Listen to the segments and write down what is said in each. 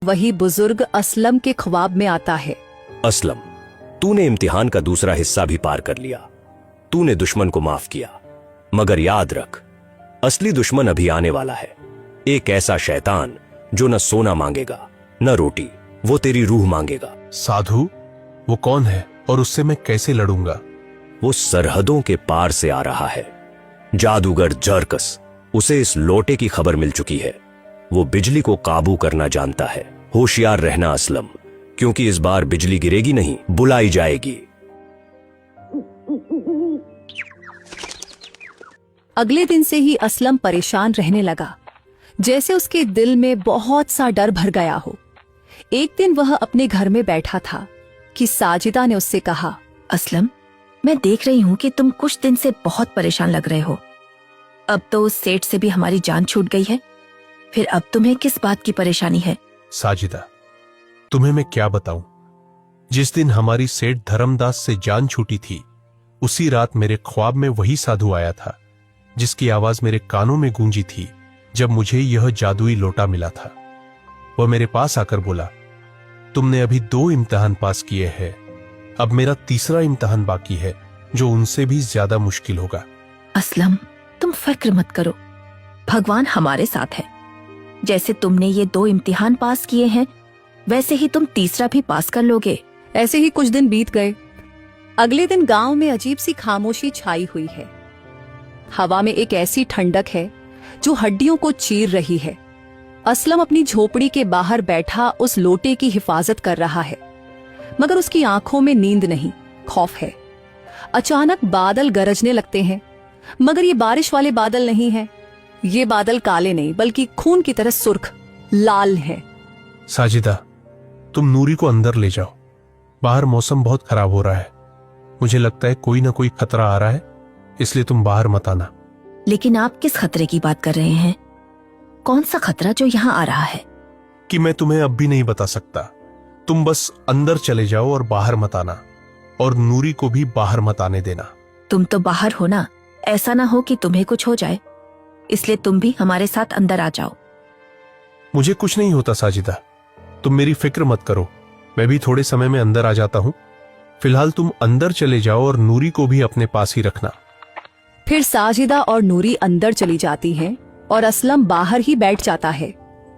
वही बुजुर्ग असलम के ख्वाब में आता है। असलम, तूने इम्तिहान का दूसरा हिस्सा भी पार कर लिया। तूने दुश्मन को माफ किया, मगर याद रख, असली दुश्मन अभी आने वाला है। एक ऐसा शैतान जो न सोना मांगेगा न रोटी, वो तेरी रूह मांगेगा। साधु, वो कौन है और उससे मैं कैसे लड़ूंगा? वो सरहदों के पार से आ रहा है, जादूगर जरकस। उसे इस लोटे की खबर मिल चुकी है। वो बिजली को काबू करना जानता है। होशियार रहना असलम, क्योंकि इस बार बिजली गिरेगी नहीं, बुलाई जाएगी। अगले दिन से ही असलम परेशान रहने लगा, जैसे उसके दिल में बहुत सा डर भर गया हो। एक दिन वह अपने घर में बैठा था कि साजिदा ने उससे कहा, असलम, मैं देख रही हूँ कि तुम कुछ दिन से बहुत परेशान लग रहे हो। अब तो उस सेठ से भी हमारी जान छूट गई है, फिर अब तुम्हें किस बात की परेशानी है? साजिदा, तुम्हें मैं क्या बताऊं? जिस दिन हमारी सेठ धर्मदास से जान छूटी थी, उसी रात मेरे ख्वाब में वही साधु आया था जिसकी आवाज मेरे कानों में गूंजी थी जब मुझे यह जादुई लोटा मिला था। वह मेरे पास आकर बोला, तुमने अभी 2 इम्तिहान पास किए हैं, अब मेरा तीसरा इम्तिहान बाकी है जो उनसे भी ज्यादा मुश्किल होगा। असलम, तुम फिक्र मत करो, भगवान हमारे साथ है। जैसे तुमने ये 2 इम्तिहान पास किए हैं, वैसे ही तुम तीसरा भी पास कर लोगे। ऐसे ही कुछ दिन बीत गए। अगले दिन गांव में अजीब सी खामोशी छाई हुई है। हवा में एक ऐसी ठंडक है जो हड्डियों को चीर रही है। असलम अपनी झोपड़ी के बाहर बैठा उस लोटे की हिफाजत कर रहा है, मगर उसकी आंखों में नींद नहीं, खौफ है। अचानक बादल गरजने लगते हैं, मगर ये बारिश वाले बादल नहीं हैं। ये बादल काले नहीं, बल्कि खून की तरह सुर्ख लाल है। साजिदा, तुम नूरी को अंदर ले जाओ। बाहर मौसम बहुत खराब हो रहा है। मुझे लगता है कोई ना कोई खतरा आ रहा है, इसलिए तुम बाहर मत आना। लेकिन आप किस खतरे की बात कर रहे हैं? कौन सा खतरा जो यहाँ आ रहा है? कि मैं तुम्हें अब भी नहीं बता सकता। तुम बस अंदर चले जाओ और बाहर मत आना, और नूरी को भी बाहर मत आने देना। तुम तो बाहर हो ना, ऐसा ना हो कि तुम्हें कुछ हो जाए, इसलिए तुम भी हमारे साथ अंदर आ जाओ। मुझे कुछ नहीं होता साजिदा, तुम मेरी फिक्र मत करो। मैं भी थोड़े समय में अंदर आ जाता हूँ। फिलहाल तुम अंदर चले जाओ और नूरी को भी अपने पास ही रखना। फिर साजिदा और नूरी अंदर चली जाती हैं और असलम बाहर ही बैठ जाता है।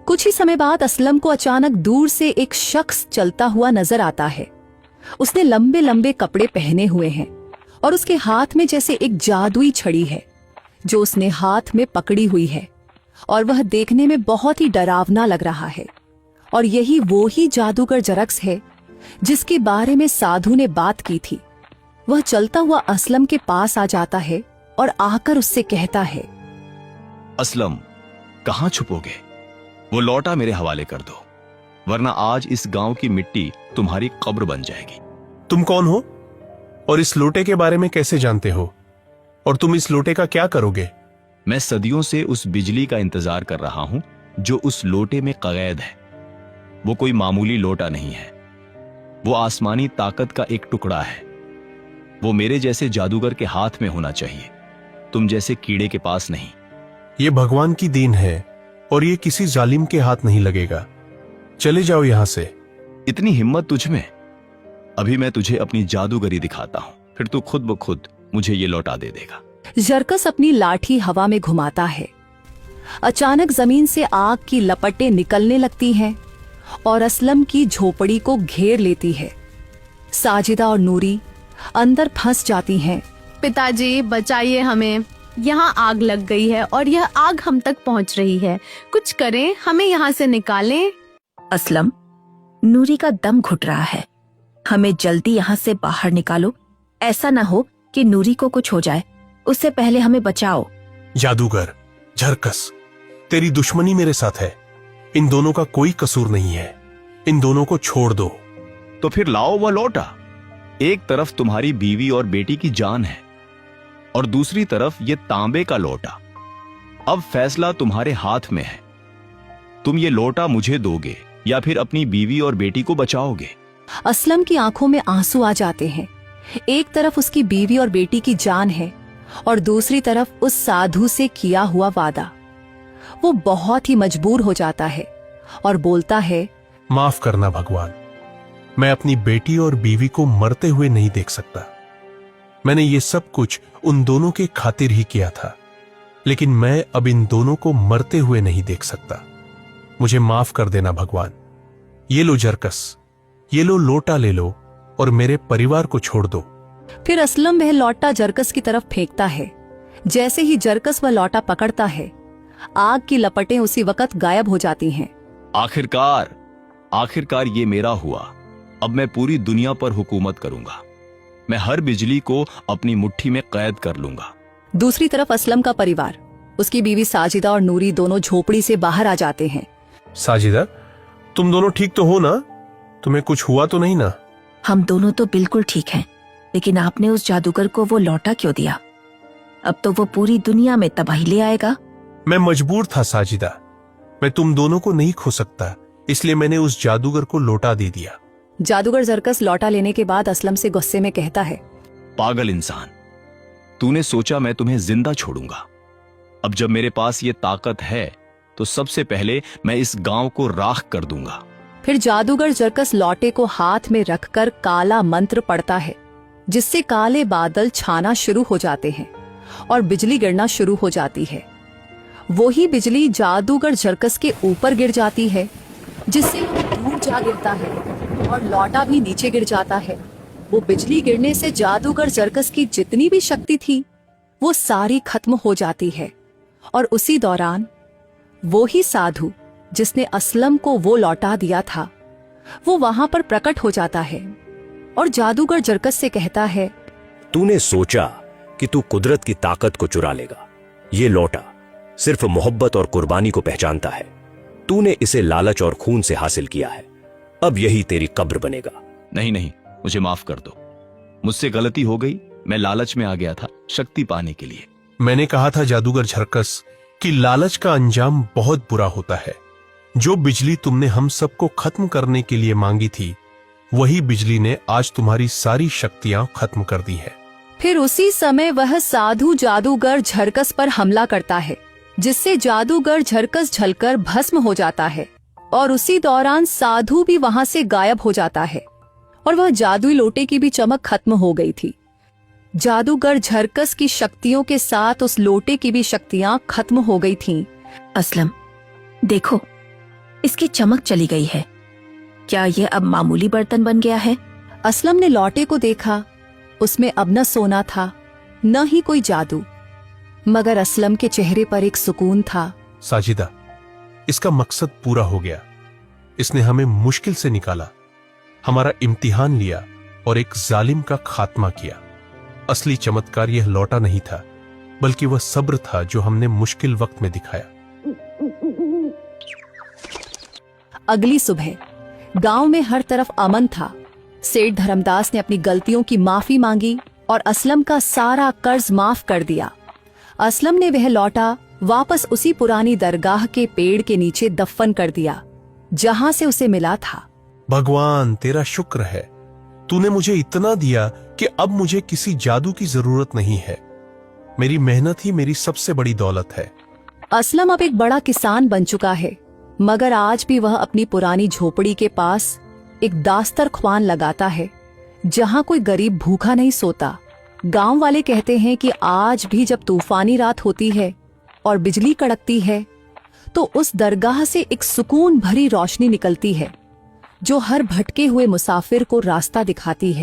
कुछ ही समय बाद असलम को अचानक दूर से एक शख्स चलता हुआ नजर आता है। उसने लंबे लंबे कपड़े पहने हुए हैं और उसके हाथ में जैसे एक जादुई छड़ी है जो उसने हाथ में पकड़ी हुई है, और वह देखने में बहुत ही डरावना लग रहा है। और यही वो ही जादूगर जरक्स है जिसके बारे में साधु ने बात की थी। वह चलता हुआ असलम के पास आ जाता है और आकर उससे कहता है, असलम, कहां छुपोगे? वो लौटा मेरे हवाले कर दो, वरना आज इस गांव की मिट्टी तुम्हारी कब्र बन जाएगी। तुम कौन हो और इस लोटे के बारे में कैसे जानते हो? और तुम इस लोटे का क्या करोगे? मैं सदियों से उस बिजली का इंतजार कर रहा हूं जो उस लोटे में कैद है। वो कोई मामूली लोटा नहीं है, वो आसमानी ताकत का एक टुकड़ा है। वो मेरे जैसे जादूगर के हाथ में होना चाहिए, तुम जैसे कीड़े के पास नहीं। ये भगवान की देन है और ये किसी जालिम के हाथ नहीं लगेगा। चले जाओ यहां से। इतनी हिम्मत तुझ में? अभी मैं तुझे अपनी जादूगरी दिखाता हूं, फिर तू खुद ब खुद मुझे ये लौटा दे देगा। जरकस अपनी लाठी हवा में घुमाता है। अचानक जमीन से आग की लपटें निकलने लगती हैं और असलम की झोपड़ी को घेर लेती है। साजिदा और नूरी अंदर फंस जाती हैं। पिताजी, बचाइए हमें, यहाँ आग लग गई है और यह आग हम तक पहुँच रही है। कुछ करें, हमें यहाँ से निकालें। असलम, नूरी का दम घुट रहा है, हमें जल्दी यहाँ से बाहर निकालो। ऐसा ना हो कि नूरी को कुछ हो जाए, उससे पहले हमें बचाओ। जादूगर झरकस, तेरी दुश्मनी मेरे साथ है। इन दोनों का कोई कसूर नहीं है, इन दोनों को छोड़ दो। तो फिर लाओ वह लौटा। एक तरफ तुम्हारी बीवी और बेटी की जान है और दूसरी तरफ ये तांबे का लोटा। अब फैसला तुम्हारे हाथ में है, तुम ये लोटा मुझे दोगे या फिर अपनी बीवी और बेटी को बचाओगे। असलम की आंखों में आंसू आ जाते हैं। एक तरफ उसकी बीवी और बेटी की जान है और दूसरी तरफ उस साधु से किया हुआ वादा। वो बहुत ही मजबूर हो जाता है और बोलता है, माफ करना भगवान, मैं अपनी बेटी और बीवी को मरते हुए नहीं देख सकता। मैंने ये सब कुछ उन दोनों के खातिर ही किया था, लेकिन मैं अब इन दोनों को मरते हुए नहीं देख सकता। मुझे माफ कर देना भगवान। ये लो जरकस, ये लो लोटा ले लो और मेरे परिवार को छोड़ दो। फिर असलम वह लौटा जरकस की तरफ फेंकता है। जैसे ही जरकस वह लौटा पकड़ता है, आग की लपटें उसी वक्त गायब हो जाती हैं। आखिरकार ये मेरा हुआ। अब मैं पूरी दुनिया पर हुकूमत करूंगा। मैं हर बिजली को अपनी मुट्ठी में कैद कर लूंगा। दूसरी तरफ असलम का परिवार, उसकी बीवी साजिदा और नूरी दोनों झोपड़ी से बाहर आ जाते हैं। साजिदा, तुम दोनों ठीक तो हो ना? तुम्हें कुछ हुआ तो नहीं ना? हम दोनों तो बिल्कुल ठीक हैं, लेकिन आपने उस जादूगर को वो लौटा क्यों दिया? अब तो वो पूरी दुनिया में तबाही ले आएगा। मैं मजबूर था साजिदा, मैं तुम दोनों को नहीं खो सकता, इसलिए मैंने उस जादूगर को लौटा दे दिया। जादूगर जरकस लौटा लेने के बाद असलम से गुस्से में कहता है, पागल इंसान, तूने सोचा मैं तुम्हें जिंदा छोड़ूंगा। अब जब मेरे पास ये ताकत है तो सबसे पहले मैं इस गांव को राख कर दूंगा। फिर जादूगर जरकस लौटे को हाथ में रखकर काला मंत्र पढ़ता है, जिससे काले बादल छाना शुरू हो जाते हैं और बिजली गिरना शुरू हो जाती है। वही बिजली जादूगर जरकस के ऊपर गिर जाती है, जिससे वो दूर जा गिरता है और लौटा भी नीचे गिर जाता है। वो बिजली गिरने से जादूगर जरकस की जितनी भी शक्ति थी वो सारी खत्म हो जाती है। और उसी दौरान वो ही साधु जिसने असलम को वो लौटा दिया था, वो वहां पर प्रकट हो जाता है और जादूगर जरकस से कहता है, तूने सोचा कि तू कुदरत की ताकत को चुरा लेगा। ये लौटा सिर्फ मोहब्बत और कुर्बानी को पहचानता है। तूने इसे लालच और खून से हासिल किया है। अब यही तेरी कब्र बनेगा। नहीं, मुझे माफ कर दो। मुझसे गलती हो गई। मैं लालच में आ गया था शक्ति पाने के लिए। मैंने कहा था जादूगर जरकस कि लालच का अंजाम बहुत बुरा होता है। जो बिजली तुमने हम सबको खत्म करने के लिए मांगी थी, वही बिजली ने आज तुम्हारी सारी शक्तियां खत्म कर दी है। फिर उसी समय वह साधु जादूगर झरकस पर हमला करता है, जिससे जादूगर झरकस झलकर भस्म हो जाता है और उसी दौरान साधु भी वहां से गायब हो जाता है और वह जादुई लोटे की भी चमक खत्म हो गई थी। जादूगर झरकस की शक्तियों के साथ उस लोटे की भी शक्तियां खत्म हो गई थीं। असलम, देखो, इसकी चमक चली गई है। क्या यह अब मामूली बर्तन बन गया है? असलम ने लौटे को देखा। उसमें अब न सोना था, न ही कोई जादू, मगर असलम के चेहरे पर एक सुकून था। साजिदा, इसका मकसद पूरा हो गया। इसने हमें मुश्किल से निकाला, हमारा इम्तिहान लिया और एक जालिम का खात्मा किया। असली चमत्कार यह लौटा नहीं था, बल्कि वह सब्र था जो हमने मुश्किल वक्त में दिखाया। अगली सुबह गांव में हर तरफ अमन था। सेठ धर्मदास ने अपनी गलतियों की माफी मांगी और असलम का सारा कर्ज माफ कर दिया। असलम ने वह लौटा वापस उसी पुरानी दरगाह के पेड़ के नीचे दफन कर दिया, जहां से उसे मिला था। भगवान, तेरा शुक्र है, तूने मुझे इतना दिया कि अब मुझे किसी जादू की जरूरत नहीं है। मेरी मेहनत ही मेरी सबसे बड़ी दौलत है। असलम अब एक बड़ा किसान बन चुका है, मगर आज भी वह अपनी पुरानी झोपड़ी के पास एक दास्तर-ख्वान लगाता है, जहां कोई गरीब भूखा नहीं सोता। गांव वाले कहते हैं कि आज भी जब तूफानी रात होती है और बिजली कड़कती है, तो उस दरगाह से एक सुकून भरी रोशनी निकलती है, जो हर भटके हुए मुसाफिर को रास्ता दिखाती है।